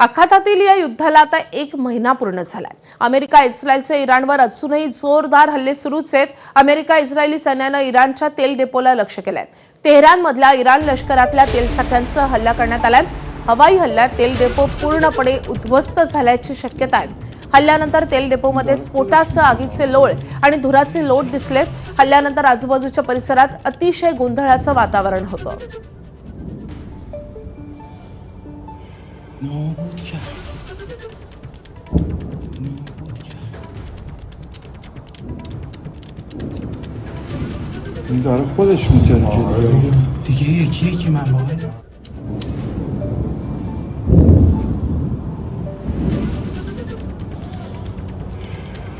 आखातातील या युद्धाला आता 1 महिना पूर्ण झालाय। अमेरिका इस्रायलचे इराणवर अजूनही जोरदार हल्ले सुरूच आहेत। अमेरिका इस्रायली सैन्याने इराणच्या तेल डेपोला लक्ष्य केलंय। तेहरानमधल्या इराण लष्करातल्या तेल साठ्यांचा हल्ला करण्यात आलाय। हवाई हल्ल्यात तेल डेपो पूर्णपणे उद्ध्वस्त झाल्याची शक्यता आहे। हल्ल्यानंतर तेल डेपोमध्ये स्फोटासह आगीचे लोळ आणि धुराचे लोट दिसलेत। हल्ल्यानंतर आजूबाजूच्या परिसरात अतिशय गोंधळाचं वातावरण होतं। این داره خودش میترکه دیگه یکی من باید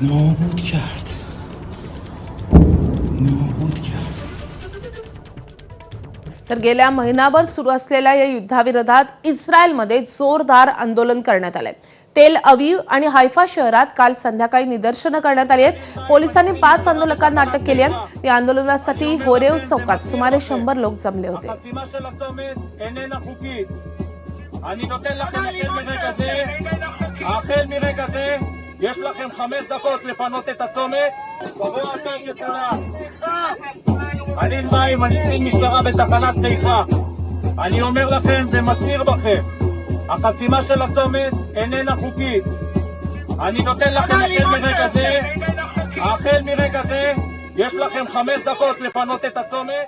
نابود کرد तर गेल्या महिनाभर सुरू असलेल्या या युद्धाविरोधात इस्रायलमध्ये जोरदार आंदोलन करण्यात आले। तेल अवीव आणि हायफा शहरात काल संध्याकाळी निदर्शनं करण्यात आली आहेत। पोलिसांनी 5 आंदोलकांना अटक केली आहे। या आंदोलनासाठी होरेव चौकात सुमारे 100 लोक जमले होते। יש לכם 5 דקות לפנות את הצומת. תבואו אתם לכולם. אני מים, אני קצין משטרה בתחנת חיפה. אני אומר לכם ומסיר בכם, החסימה של הצומת איננה חוקית. אני נותן לכם החל מרגע זה, יש לכם 5 דקות לפנות את הצומת.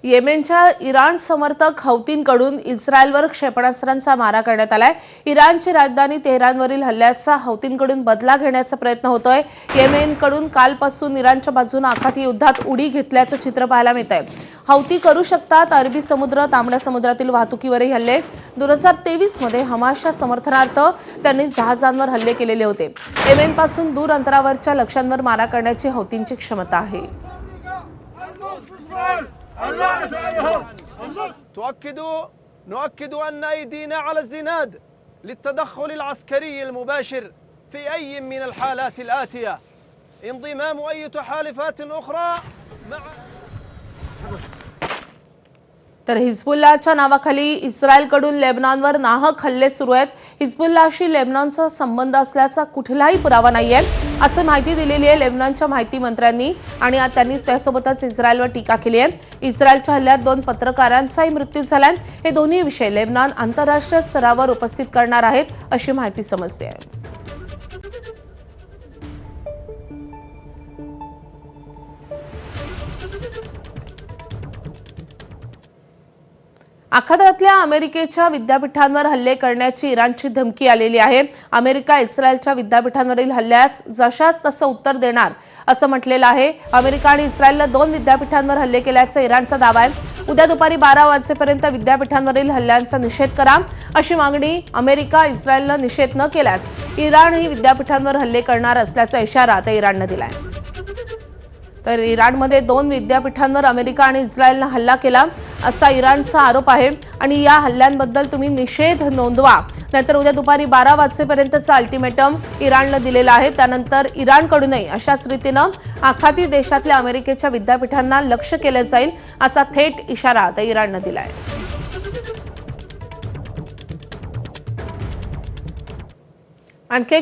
येमेनच्या इराण समर्थक हौतींकडून इस्रायलवर क्षेपणास्त्रांचा मारा करण्यात आलाय। इराणची राजधानी तेहरानवरील हल्ल्याचा हौतींकडून बदला घेण्याचा प्रयत्न होतोय। येमेनकडून कालपासून इराणच्या बाजूने आखाती युद्धात उडी घेतल्याचं चित्र पाहायला मिळतंय। हौती करू शकतात अरबी समुद्र तांबड्या समुद्रातील वाहतुकीवरही हल्ले। 2023 मध्ये हमासच्या समर्थनार्थ त्यांनी जहाजांवर हल्ले केलेले होते। येमेनपासून दूर अंतरावरच्या लक्ष्यांवर मारा करण्याची हौतींची क्षमता आहे। نؤكد أن أيدينا على الزناد للتدخل العسكري المباشر في أي من الحالات الآتية، انضمام أي تحالفات أخرى مع तर हिजबुल्लाहच्या नावाखाली इस्रायलकडून लेबनॉनवर नाहक हल्ले सुरू आहेत। हिजबुल्लाहशी लेबनॉनचा संबंध असल्याचा कुठलाही पुरावा नाहीये असे माहिती दिलेली आहे लेबनॉनच्या माहिती मंत्र्यांनी आणि त्यांनी त्यासोबतच इस्रायलवर टीका केली आहे। इस्रायलच्या हल्ल्यात 2 पत्रकारांचाही मृत्यू झालाय। हे दोन्ही विषय लेबनॉन आंतरराष्ट्रीय स्तरावर उपस्थित करणार आहेत अशी माहिती समजते आहे। आखातातल्या अमेरिकेच्या विद्यापीठांवर हल्ले करण्याची इराणची धमकी आलेली आहे। अमेरिका इस्रायलच्या विद्यापीठांवरील हल्ल्यास जशास तसं उत्तर देणार असं म्हटलेलं आहे। अमेरिका आणि इस्रायलने 2 विद्यापीठांवर हल्ले केल्याचा इराणचा दावा आहे। उद्या दुपारी 12 वाजेपर्यंत विद्यापीठांवरील हल्ल्यांचा निषेध करा अशी मागणी अमेरिका इस्रायलने निषेध न केल्यास इराण ही विद्यापीठांवर हल्ले करणार असल्याचा इशारा आता इराणने दिलाय। तर इराणमध्ये 2 विद्यापीठांवर अमेरिका आणि इस्रायलने हल्ला केला असा इराणचा आरोप आहे आणि या हल्ल्यांबद्दल तुम्ही निषेध नोंदवा नाहीतर उद्या दुपारी 12 वाजेपर्यंतचा अल्टिमेटम इराणने दिलेला आहे। त्यानंतर इराणकडूनही अशाच रीतीने आखाती देशातल्या अमेरिकेच्या विद्यापीठांना लक्ष्य केलं जाईल असा थेट इशारा आता इराणने दिलाय। आणखी एक